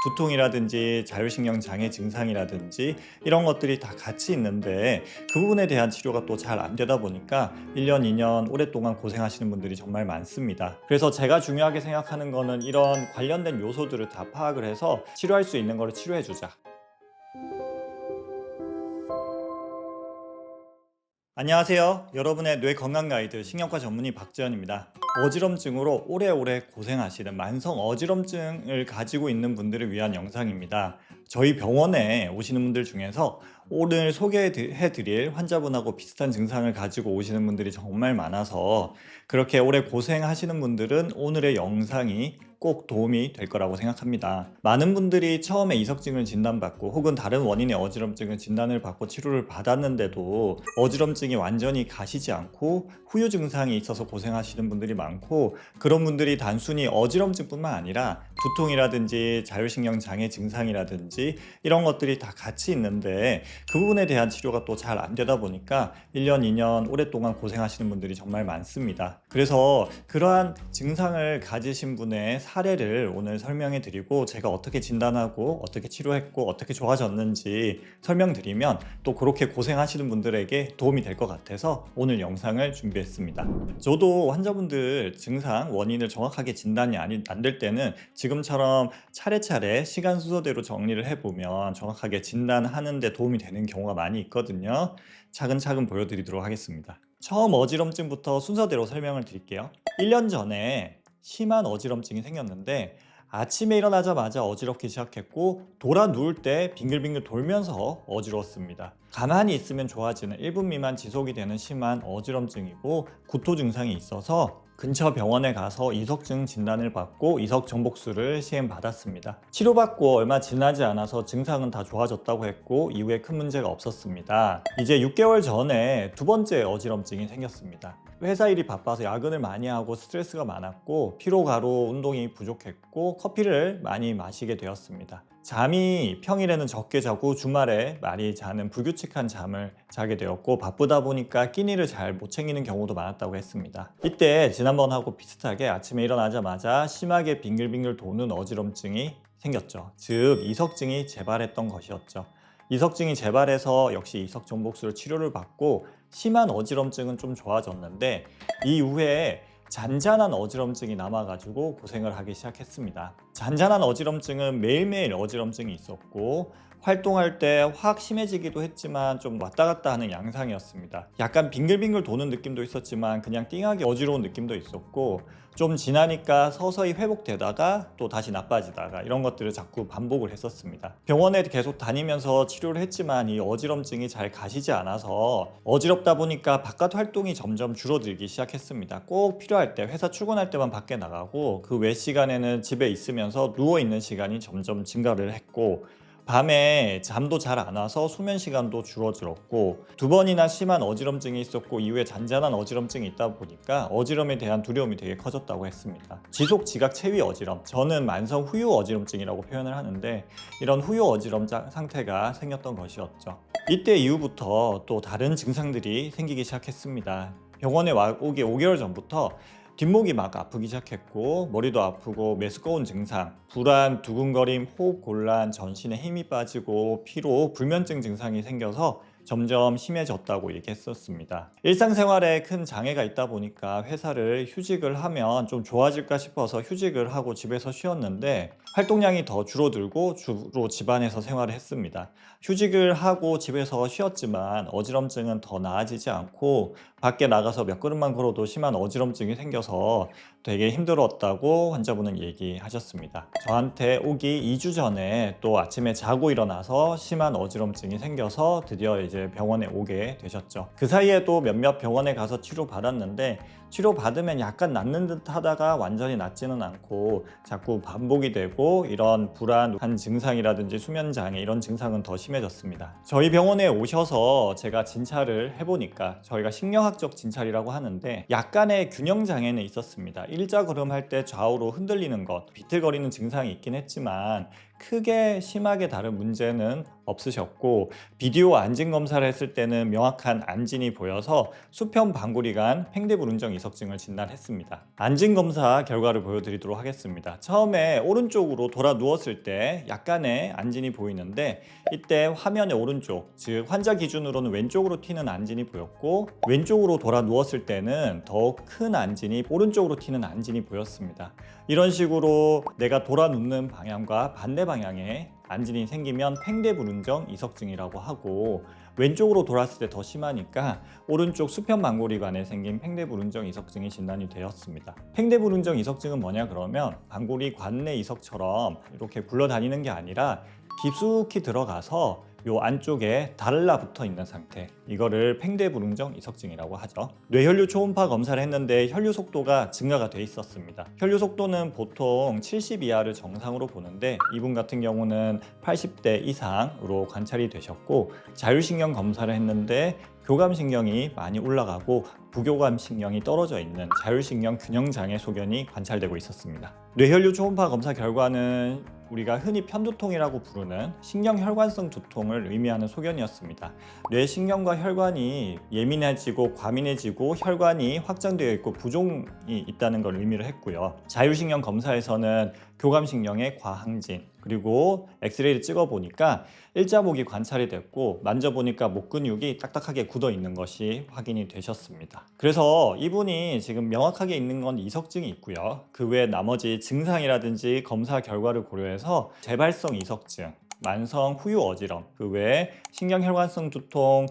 두통이라든지 자율신경 장애 증상이라든지 이런 것들이 다 같이 있는데 그 부분에 대한 치료가 또 잘 안 되다 보니까 1년, 2년 오랫동안 고생하시는 분들이 정말 많습니다. 그래서 제가 중요하게 생각하는 거는 이런 관련된 요소들을 다 파악을 해서 치료할 수 있는 거를 치료해 주자. 안녕하세요. 여러분의 뇌 건강 가이드 신경과 전문의 박지현입니다. 어지럼증으로 오래오래 고생하시는 만성 어지럼증을 가지고 있는 분들을 위한 영상입니다. 저희 병원에 오시는 분들 중에서 오늘 소개해 드릴 환자분하고 비슷한 증상을 가지고 오시는 분들이 정말 많아서 그렇게 오래 고생하시는 분들은 오늘의 영상이 꼭 도움이 될 거라고 생각합니다. 많은 분들이 처음에 이석증을 진단받고 혹은 다른 원인의 어지럼증을 진단을 받고 치료를 받았는데도 어지럼증이 완전히 가시지 않고 후유 증상이 있어서 고생하시는 분들이 많고, 그런 분들이 단순히 어지럼증뿐만 아니라 두통이라든지 자율신경 장애 증상이라든지 이런 것들이 다 같이 있는데 그 부분에 대한 치료가 또 잘 안 되다 보니까 1년, 2년 오랫동안 고생하시는 분들이 정말 많습니다. 그래서 그러한 증상을 가지신 분의 사례를 오늘 설명해 드리고, 제가 어떻게 진단하고 어떻게 치료했고 어떻게 좋아졌는지 설명드리면 또 그렇게 고생하시는 분들에게 도움이 될 것 같아서 오늘 영상을 준비했습니다. 저도 환자분들 증상 원인을 정확하게 진단이 안 될 때는 지금처럼 차례차례 시간 순서대로 정리를 해보면 정확하게 진단하는 데 도움이 되는 경우가 많이 있거든요. 차근차근 보여드리도록 하겠습니다. 처음 어지럼증부터 순서대로 설명을 드릴게요. 1년 전에 심한 어지럼증이 생겼는데 아침에 일어나자마자 어지럽기 시작했고, 돌아 누울 때 빙글빙글 돌면서 어지러웠습니다. 가만히 있으면 좋아지는 1분 미만 지속이 되는 심한 어지럼증이고, 구토 증상이 있어서 근처 병원에 가서 이석증 진단을 받고 이석 정복수를 시행받았습니다. 치료받고 얼마 지나지 않아서 증상은 다 좋아졌다고 했고 이후에 큰 문제가 없었습니다. 이제 6개월 전에 두 번째 어지럼증이 생겼습니다. 회사 일이 바빠서 야근을 많이 하고 스트레스가 많았고 피로가로 운동이 부족했고 커피를 많이 마시게 되었습니다. 잠이 평일에는 적게 자고 주말에 많이 자는 불규칙한 잠을 자게 되었고, 바쁘다 보니까 끼니를 잘 못 챙기는 경우도 많았다고 했습니다. 이때 지난번하고 비슷하게 아침에 일어나자마자 심하게 빙글빙글 도는 어지럼증이 생겼죠. 즉 이석증이 재발했던 것이었죠. 이석증이 재발해서 역시 이석 정복수로 치료를 받고 심한 어지럼증은 좀 좋아졌는데 이후에 잔잔한 어지럼증이 남아가지고 고생을 하기 시작했습니다. 잔잔한 어지럼증은 매일매일 어지럼증이 있었고 활동할 때 확 심해지기도 했지만 좀 왔다 갔다 하는 양상이었습니다. 약간 빙글빙글 도는 느낌도 있었지만 그냥 띵하게 어지러운 느낌도 있었고, 좀 지나니까 서서히 회복되다가 또 다시 나빠지다가 이런 것들을 자꾸 반복을 했었습니다. 병원에 계속 다니면서 치료를 했지만 이 어지럼증이 잘 가시지 않아서 어지럽다 보니까 바깥 활동이 점점 줄어들기 시작했습니다. 꼭 필요할 때 회사 출근할 때만 밖에 나가고 그 외 시간에는 집에 있으면서 누워있는 시간이 점점 증가를 했고, 밤에 잠도 잘 안 와서 수면 시간도 줄어들었고, 두 번이나 심한 어지럼증이 있었고 이후에 잔잔한 어지럼증이 있다 보니까 어지럼에 대한 두려움이 되게 커졌다고 했습니다. 지속 지각 체위 어지럼, 저는 만성 후유 어지럼증이라고 표현을 하는데 이런 후유 어지럼 상태가 생겼던 것이었죠. 이때 이후부터 또 다른 증상들이 생기기 시작했습니다. 병원에 오기 5개월 전부터 뒷목이 막 아프기 시작했고, 머리도 아프고 메스꺼운 증상, 불안, 두근거림, 호흡 곤란, 전신에 힘이 빠지고 피로, 불면증 증상이 생겨서 점점 심해졌다고 얘기했었습니다. 일상생활에 큰 장애가 있다 보니까 회사를 휴직을 하면 좀 좋아질까 싶어서 휴직을 하고 집에서 쉬었는데 활동량이 더 줄어들고 주로 집안에서 생활을 했습니다. 휴직을 하고 집에서 쉬었지만 어지럼증은 더 나아지지 않고 밖에 나가서 몇 걸음만 걸어도 심한 어지럼증이 생겨서 되게 힘들었다고 환자분은 얘기하셨습니다. 저한테 오기 2주 전에 또 아침에 자고 일어나서 심한 어지럼증이 생겨서 드디어 이제 병원에 오게 되셨죠. 그 사이에 또 몇몇 병원에 가서 치료 받았는데 치료 받으면 약간 낫는 듯 하다가 완전히 낫지는 않고 자꾸 반복이 되고, 이런 불안한 증상이라든지 수면장애 이런 증상은 더 심해졌습니다. 저희 병원에 오셔서 제가 진찰을 해보니까, 저희가 신경학적 진찰이라고 하는데 약간의 균형장애는 있었습니다. 일자걸음 할 때 좌우로 흔들리는 것, 비틀거리는 증상이 있긴 했지만 크게 심하게 다른 문제는 없으셨고, 비디오 안진 검사를 했을 때는 명확한 안진이 보여서 수평 방구리관 팽대불운정 이석증을 진단했습니다. 안진 검사 결과를 보여드리도록 하겠습니다. 처음에 오른쪽으로 돌아 누웠을 때 약간의 안진이 보이는데, 이때 화면의 오른쪽, 즉 환자 기준으로는 왼쪽으로 튀는 안진이 보였고, 왼쪽으로 돌아 누웠을 때는 더욱 큰 안진이 오른쪽으로 튀는 안진이 보였습니다. 이런 식으로 내가 돌아 눕는 방향과 반대 방향에 안진이 생기면 팽대불운정 이석증이라고 하고, 왼쪽으로 돌았을 때 더 심하니까 오른쪽 수평 방구리관에 생긴 팽대불운정 이석증이 진단이 되었습니다. 팽대불운정 이석증은 뭐냐 그러면 방구리 관내 이석처럼 이렇게 굴러다니는 게 아니라 깊숙이 들어가서 요 안쪽에 달라붙어 있는 상태, 이거를 팽대불운정 이석증이라고 하죠. 뇌혈류 초음파 검사를 했는데 혈류 속도가 증가가 돼 있었습니다. 혈류 속도는 보통 70 이하를 정상으로 보는데 이분 같은 경우는 80대 이상으로 관찰이 되셨고, 자율신경 검사를 했는데 교감신경이 많이 올라가고 부교감신경이 떨어져 있는 자율신경 균형장애 소견이 관찰되고 있었습니다. 뇌혈류 초음파 검사 결과는 우리가 흔히 편두통이라고 부르는 신경혈관성 두통을 의미하는 소견이었습니다. 뇌신경과 혈관이 예민해지고 과민해지고 혈관이 확장되어 있고 부종이 있다는 걸 의미를 했고요. 자율신경 검사에서는 교감신경의 과항진, 그리고 엑스레이를 찍어보니까 일자목이 관찰이 됐고, 만져보니까 목 근육이 딱딱하게 굳어 있는 것이 확인이 되셨습니다. 그래서 이분이 지금 명확하게 있는 건 이석증이 있고요. 그 외에 나머지 증상이라든지 검사 결과를 고려해서 재발성 이석증, 만성 후유 어지럼, 그 외에 신경혈관성 두통,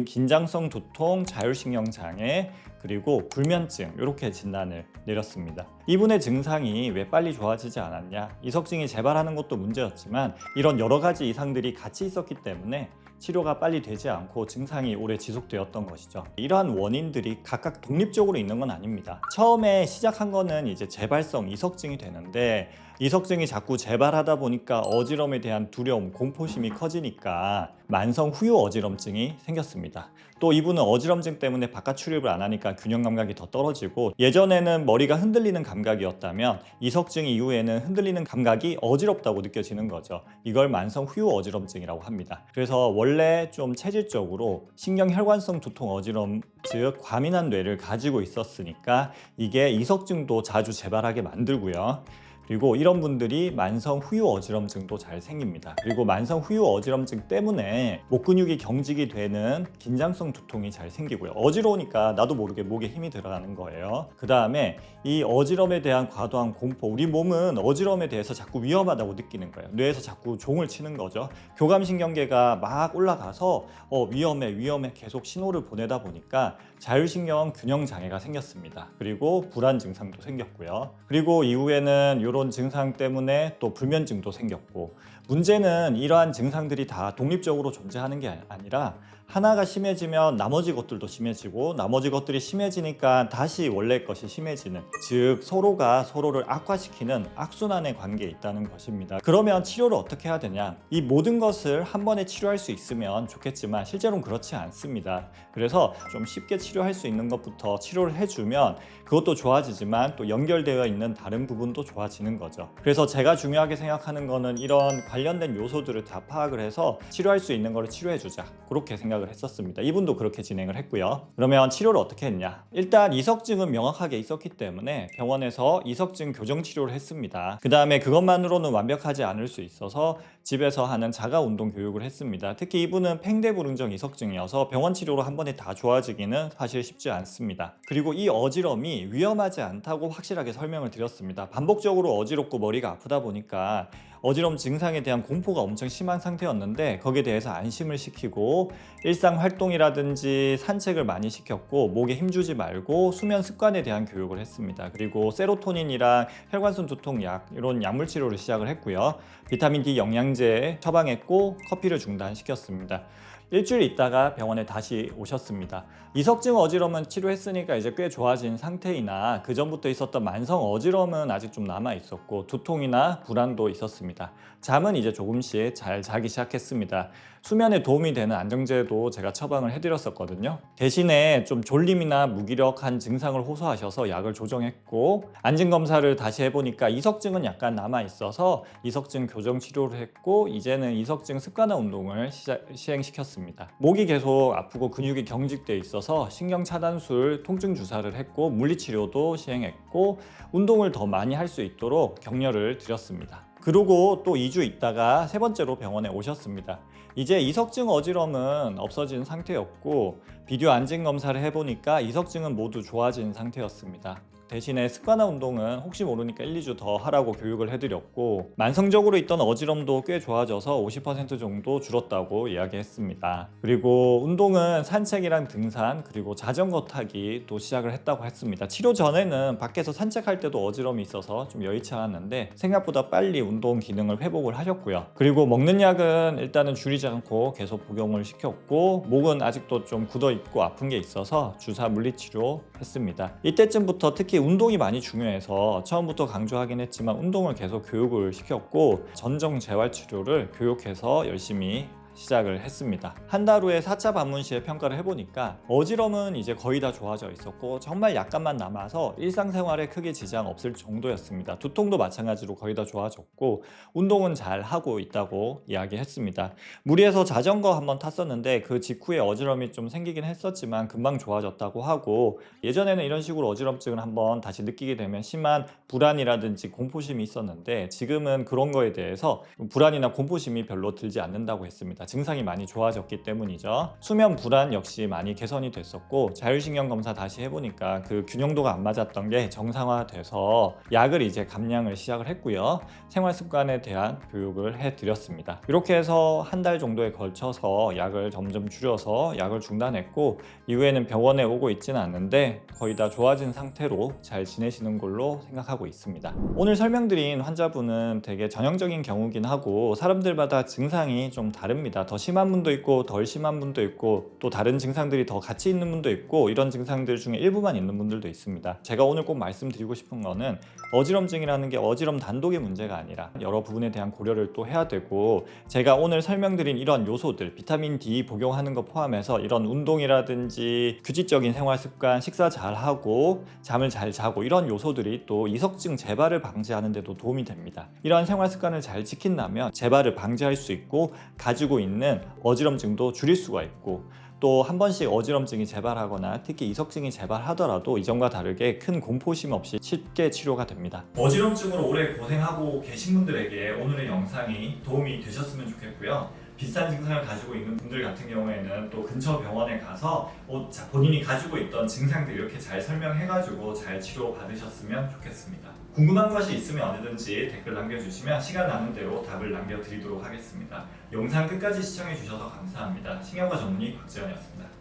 긴장성 두통, 자율신경 장애, 그리고 불면증, 이렇게 진단을 내렸습니다. 이분의 증상이 왜 빨리 좋아지지 않았냐? 이석증이 재발하는 것도 문제였지만 이런 여러 가지 이상들이 같이 있었기 때문에 치료가 빨리 되지 않고 증상이 오래 지속되었던 것이죠. 이러한 원인들이 각각 독립적으로 있는 건 아닙니다. 처음에 시작한 거는 이제 재발성 이석증이 되는데, 이석증이 자꾸 재발하다 보니까 어지럼에 대한 두려움, 공포심이 커지니까 만성 후유 어지럼증이 생겼습니다. 또 이분은 어지럼증 때문에 바깥 출입을 안 하니까 균형 감각이 더 떨어지고, 예전에는 머리가 흔들리는 감각이었다면 이석증 이후에는 흔들리는 감각이 어지럽다고 느껴지는 거죠. 이걸 만성 후유 어지럼증이라고 합니다. 그래서 원래 좀 체질적으로 신경혈관성 두통 어지럼, 즉 과민한 뇌를 가지고 있었으니까 이게 이석증도 자주 재발하게 만들고요. 그리고 이런 분들이 만성 후유 어지럼증도 잘 생깁니다. 그리고 만성 후유 어지럼증 때문에 목 근육이 경직이 되는 긴장성 두통이 잘 생기고요. 어지러우니까 나도 모르게 목에 힘이 들어가는 거예요. 그 다음에 이 어지럼에 대한 과도한 공포, 우리 몸은 어지럼에 대해서 자꾸 위험하다고 느끼는 거예요. 뇌에서 자꾸 종을 치는 거죠. 교감신경계가 막 올라가서 위험해 계속 신호를 보내다 보니까 자율신경 균형 장애가 생겼습니다. 그리고 불안 증상도 생겼고요. 그리고 이후에는 이런 증상 때문에 또 불면증도 생겼고, 문제는 이러한 증상들이 다 독립적으로 존재하는 게 아니라 하나가 심해지면 나머지 것들도 심해지고, 나머지 것들이 심해지니까 다시 원래 것이 심해지는, 즉 서로가 서로를 악화시키는 악순환의 관계에 있다는 것입니다. 그러면 치료를 어떻게 해야 되냐? 이 모든 것을 한 번에 치료할 수 있으면 좋겠지만 실제로는 그렇지 않습니다. 그래서 좀 쉽게 치료할 수 있는 것부터 치료를 해주면 그것도 좋아지지만 또 연결되어 있는 다른 부분도 좋아지는 거죠. 그래서 제가 중요하게 생각하는 거는 이런 관련된 요소들을 다 파악을 해서 치료할 수 있는 거를 치료해주자, 그렇게 생각을 했었습니다. 이분도 그렇게 진행을 했고요. 그러면 치료를 어떻게 했냐? 일단 이석증은 명확하게 있었기 때문에 병원에서 이석증 교정 치료를 했습니다. 그 다음에 그것만으로는 완벽하지 않을 수 있어서 집에서 하는 자가 운동 교육을 했습니다. 특히 이분은 팽대불운정 이석증이어서 병원 치료로 한 번에 다 좋아지기는 사실 쉽지 않습니다. 그리고 이 어지럼이 위험하지 않다고 확실하게 설명을 드렸습니다. 반복적으로 어지럽고 머리가 아프다 보니까 어지러움 증상에 대한 공포가 엄청 심한 상태였는데, 거기에 대해서 안심을 시키고 일상 활동이라든지 산책을 많이 시켰고, 목에 힘주지 말고 수면 습관에 대한 교육을 했습니다. 그리고 세로토닌이랑 혈관순 두통약, 이런 약물 치료를 시작을 했고요. 비타민 D 영양제 처방했고 커피를 중단시켰습니다. 일주일 있다가 병원에 다시 오셨습니다. 이석증 어지럼은 치료했으니까 이제 꽤 좋아진 상태이나 그 전부터 있었던 만성 어지럼은 아직 좀 남아 있었고 두통이나 불안도 있었습니다. 잠은 이제 조금씩 잘 자기 시작했습니다. 수면에 도움이 되는 안정제도 제가 처방을 해드렸었거든요. 대신에 좀 졸림이나 무기력한 증상을 호소하셔서 약을 조정했고, 안진검사를 다시 해보니까 이석증은 약간 남아 있어서 이석증 교정 치료를 했고, 이제는 이석증 습관화 운동을 시행시켰습니다. 목이 계속 아프고 근육이 경직돼 있어서 신경차단술 통증 주사를 했고, 물리치료도 시행했고, 운동을 더 많이 할 수 있도록 격려를 드렸습니다. 그리고 또 2주 있다가 세 번째로 병원에 오셨습니다. 이제 이석증 어지럼은 없어진 상태였고, 비디오 안진 검사를 해보니까 이석증은 모두 좋아진 상태였습니다. 대신에 습관화 운동은 혹시 모르니까 1, 2주 더 하라고 교육을 해드렸고, 만성적으로 있던 어지럼도 꽤 좋아져서 50% 정도 줄었다고 이야기했습니다. 그리고 운동은 산책이랑 등산 그리고 자전거 타기 또 시작을 했다고 했습니다. 치료 전에는 밖에서 산책할 때도 어지럼이 있어서 좀 여의치 않았는데 생각보다 빨리 운동 기능을 회복을 하셨고요. 그리고 먹는 약은 일단은 줄이지 않고 계속 복용을 시켰고, 목은 아직도 좀 굳어있고 아픈 게 있어서 주사 물리치료 했습니다. 이때쯤부터 특히 운동이 많이 중요해서 처음부터 강조하긴 했지만 운동을 계속 교육을 시켰고, 전정 재활 치료를 교육해서 열심히 시작을 했습니다. 한 달 후에 4차 방문 시에 평가를 해보니까 어지럼은 이제 거의 다 좋아져 있었고 정말 약간만 남아서 일상생활에 크게 지장 없을 정도였습니다. 두통도 마찬가지로 거의 다 좋아졌고 운동은 잘 하고 있다고 이야기했습니다. 무리해서 자전거 한번 탔었는데 그 직후에 어지럼이 좀 생기긴 했었지만 금방 좋아졌다고 하고, 예전에는 이런 식으로 어지럼증을 한번 다시 느끼게 되면 심한 불안이라든지 공포심이 있었는데 지금은 그런 거에 대해서 불안이나 공포심이 별로 들지 않는다고 했습니다. 증상이 많이 좋아졌기 때문이죠. 수면 불안 역시 많이 개선이 됐었고, 자율신경 검사 다시 해보니까 그 균형도가 안 맞았던 게 정상화돼서 약을 이제 감량을 시작을 했고요. 생활 습관에 대한 교육을 해드렸습니다. 이렇게 해서 한 달 정도에 걸쳐서 약을 점점 줄여서 약을 중단했고, 이후에는 병원에 오고 있지는 않는데 거의 다 좋아진 상태로 잘 지내시는 걸로 생각하고 있습니다. 오늘 설명드린 환자분은 되게 전형적인 경우긴 하고 사람들마다 증상이 좀 다릅니다. 더 심한 분도 있고 덜 심한 분도 있고 또 다른 증상들이 더 같이 있는 분도 있고, 이런 증상들 중에 일부만 있는 분들도 있습니다. 제가 오늘 꼭 말씀드리고 싶은 거는 어지럼증이라는 게 어지럼 단독의 문제가 아니라 여러 부분에 대한 고려를 또 해야 되고, 제가 오늘 설명드린 이런 요소들, 비타민 D 복용하는 거 포함해서 이런 운동이라든지 규칙적인 생활 습관, 식사 잘 하고 잠을 잘 자고, 이런 요소들이 또 이석증 재발을 방지하는 데도 도움이 됩니다. 이러한 생활 습관을 잘 지킨다면 재발을 방지할 수 있고 가지고 있는 어지럼증도 줄일 수가 있고, 또 한 번씩 어지럼증이 재발하거나 특히 이석증이 재발하더라도 이전과 다르게 큰 공포심 없이 쉽게 치료가 됩니다. 어지럼증으로 오래 고생하고 계신 분들에게 오늘의 영상이 도움이 되셨으면 좋겠고요. 비슷한 증상을 가지고 있는 분들 같은 경우에는 또 근처 병원에 가서 본인이 가지고 있던 증상들 이렇게 잘 설명해가지고 잘 치료 받으셨으면 좋겠습니다. 궁금한 것이 있으면 언제든지 댓글 남겨주시면 시간 나는 대로 답을 남겨드리도록 하겠습니다. 영상 끝까지 시청해주셔서 감사합니다. 신경과 전문의 박지현이었습니다.